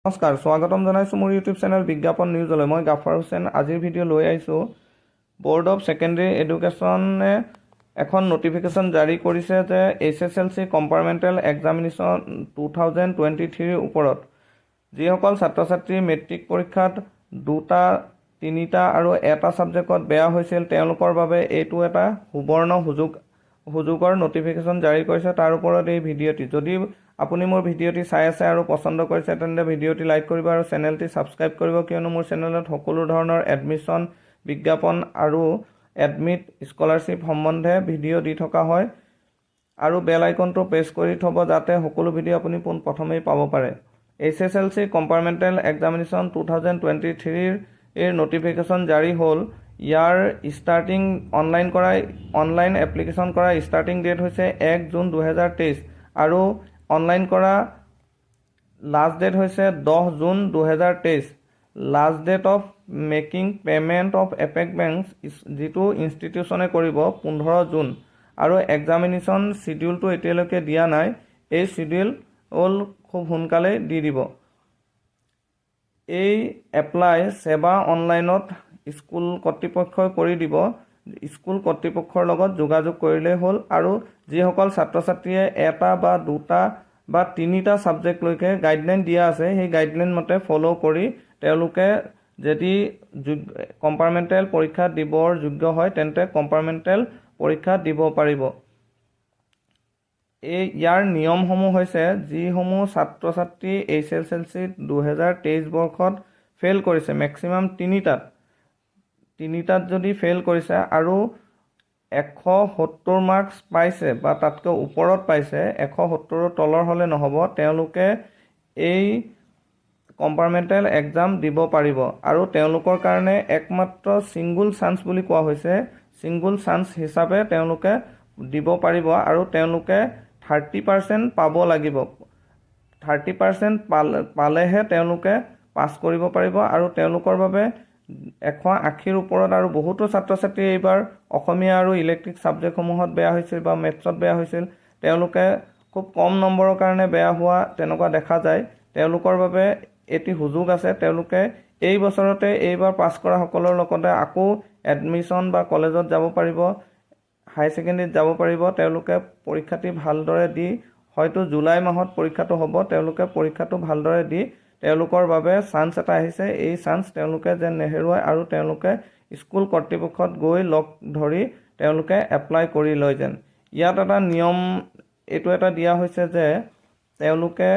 নমস্কাৰ, স্বাগতম জনাইছোঁ মোৰ ইউটিউব চেনেল বিজ্ঞাপন নিউজলৈ। মই গাফাৰ হুছেইন আজিৰ ভিডিঅ' লৈ আহিছোঁ। ব'ৰ্ড অফ ছেকেণ্ডেৰী এডুকেশ্যনে এখন নটিফিকেশ্যন জাৰি কৰিছে যে HSLC কম্পাৰ্টমেণ্টেল এক্সামিনেশ্যন 2023ৰ ওপৰত যিসকল ছাত্ৰ ছাত্ৰী মেট্ৰিক পৰীক্ষাত 2টা 3টা আৰু 1টা ছাবজেক্টত বেয়া হৈছিল তেওঁলোকৰ বাবে এইটো এটা সুবৰ্ণ সুযোগৰ নটিফিকেশ্যন জাৰি কৰিছে। তাৰ ওপৰত এই ভিডিঅ'টি যদি আপুনি মোৰ ভিডিঅ'টি চাই আছে আৰু পছন্দ কৰিছে তেন্তে ভিডিঅ'টি লাইক কৰিব আৰু চেনেলটি ছাবস্ক্ৰাইব কৰিব, কিয়নো মোৰ চেনেলত সকলো ধৰণৰ এডমিশ্যন বিজ্ঞাপন আৰু এডমিট স্কলাৰশ্বিপ সম্বন্ধে ভিডিঅ' দি থকা হয়। আৰু বেল আইকনটো প্ৰেছ কৰি থ'ব যাতে সকলো ভিডিঅ' আপুনি পোনপ্ৰথমেই পাব পাৰে। HSLC কম্পাৰ্টমেণ্টেল এক্সামিনেশ্যন 2023ৰ নটিফিকেশ্যন জাৰি হ'ল। ইয়াৰ ষ্টাৰ্টিং অনলাইন এপ্লিকেশ্যন কৰা ষ্টাৰ্টিং ডেট হৈছে 1 জুন 2023 আৰু অনলাইন কৰা লাষ্ট ডেট হৈছে 10 June 2023। Last date of making payment of Apex bank যিটো ইনষ্টিটিউশ্যনে কৰিব 15 জুন আৰু এক্সামিনেশ্যন চিডিউলটো এতিয়ালৈকে দিয়া নাই। এই চিডিউল খুব সোনকালেই দি দিব। এই এপ্লাই সেৱা অনলাইনত স্কুল কৰ্তৃপক্ষই কৰি দিব। স্কুল কৰ্তৃপক্ষৰ লগত যোগাযোগ কৰিলেই হ'ল। আৰু যিসকল ছাত্ৰ ছাত্ৰীয়ে 1টা বা 2টা বা 3টা ছাবজেক্টলৈকে গাইডলাইন দিয়া আছে সেই গাইডলাইন মতে ফ'ল' কৰি তেওঁলোকে যদি কম্পাৰ্টমেণ্টেল পৰীক্ষা দিবৰ যোগ্য হয় তেন্তে কম্পাৰ্টমেণ্টেল পৰীক্ষা দিব পাৰিব। ইয়াৰ নিয়মসমূহ হৈছে যিসমূহ ছাত্ৰ ছাত্ৰী HSLC 2023 বৰ্ষত ফেইল কৰিছে, মেক্সিমাম 3টাত যদি ফেইল কৰিছে আৰু 170 মাৰ্কছ পাইছে বা তাতকৈ ওপৰত পাইছে, 170ৰ তলৰ হ'লে নহ'ব, তেওঁলোকে এই কম্পাৰ্টমেণ্টেল এক্সাম দিব পাৰিব। আৰু তেওঁলোকৰ কাৰণে একমাত্ৰ ছিংগুল চান্স বুলি কোৱা হৈছে, ছিংগুল চান্স হিচাপে তেওঁলোকে দিব পাৰিব আৰু তেওঁলোকে 30% পাব লাগিব। 30% পালেহে তেওঁলোকে পাছ কৰিব পাৰিব। আৰু তেওঁলোকৰ বাবে 180ৰ ওপৰত আৰু বহুতো ছাত্ৰ ছাত্ৰী এইবাৰ অসমীয়া আৰু ইলেক্ট্ৰিক ছাবজেক্টসমূহত বেয়া হৈছিল বা মেথছত বেয়া হৈছিল, তেওঁলোকে খুব কম নম্বৰৰ কাৰণে বেয়া হোৱা তেনেকুৱা দেখা যায়। তেওঁলোকৰ বাবে এটি সুযোগ আছে। তেওঁলোকে এই বছৰতে এইবাৰ পাছ কৰা সকলৰ লগতে আকৌ এডমিশ্যন বা কলেজত যাব পাৰিব, হাই ছেকেণ্ডেৰীত যাব পাৰিব। তেওঁলোকে পৰীক্ষাটি ভালদৰে দি, হয়তো জুলাই মাহত পৰীক্ষাটো হ'ব, তেওঁলোকে পৰীক্ষাটো ভালদৰে দি তেওঁলোকৰ বাবে চান্স এটা আহিছে। এই চান্স তেওঁলোকে যেন নেহেৰুৱায় আৰু তেওঁলোকে স্কুল কৰ্তৃপক্ষত গৈ লগ ধৰি তেওঁলোকে এপ্লাই কৰি লয় যেন। ইয়াত এটা নিয়ম এইটো এটা দিয়া হৈছে যে তেওঁলোকে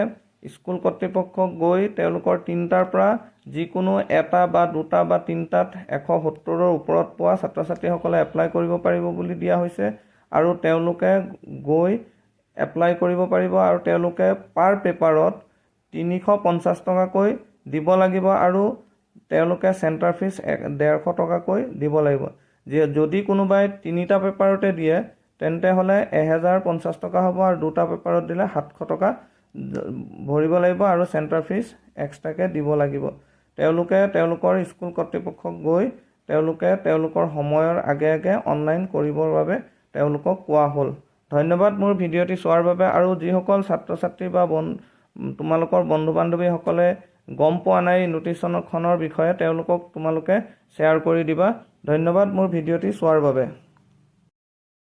স্কুল কৰ্তৃপক্ষক গৈ তেওঁলোকৰ 3টাৰ পৰা যিকোনো 1টা বা 2টা বা 3টাত 170ৰ ওপৰত পোৱা ছাত্ৰ ছাত্ৰীসকলে এপ্লাই কৰিব পাৰিব বুলি দিয়া হৈছে। আৰু তেওঁলোকে গৈ এপ্লাই কৰিব পাৰিব আৰু তেওঁলোকে পাৰ পেপাৰত 350 টকাকৈ দিব লাগিব আৰু তেওঁলোকে চেণ্টাৰ ফিজ 150 টকাকৈ দিব লাগিব। যদি কোনোবাই 3টা পেপাৰতে দিয়ে তেন্তে হ'লে 1050 টকা হ'ব আৰু 2টা পেপাৰত দিলে 700 টকা ভৰিব লাগিব আৰু চেণ্টাৰ ফিজ এক্সট্ৰাকৈ দিব লাগিব। তেওঁলোকে তেওঁলোকৰ স্কুল কৰ্তৃপক্ষক গৈ তেওঁলোকে তেওঁলোকৰ সময়ৰ আগে আগে অনলাইন কৰিবৰ বাবে তেওঁলোকক কোৱা হ'ল। ধন্যবাদ মোৰ ভিডিঅ'টি চোৱাৰ বাবে। আৰু যিসকল ছাত্ৰ ছাত্ৰী বা তোমালোকৰ বন্ধু বান্ধৱীসকলে গম পোৱা নাই নটিফিকেশ্যনখনৰ বিষয়ে তেওঁলোকক তোমালোকে শ্বেয়াৰ কৰি দিবা। ধন্যবাদ মোৰ ভিডিঅ'টি চোৱাৰ বাবে।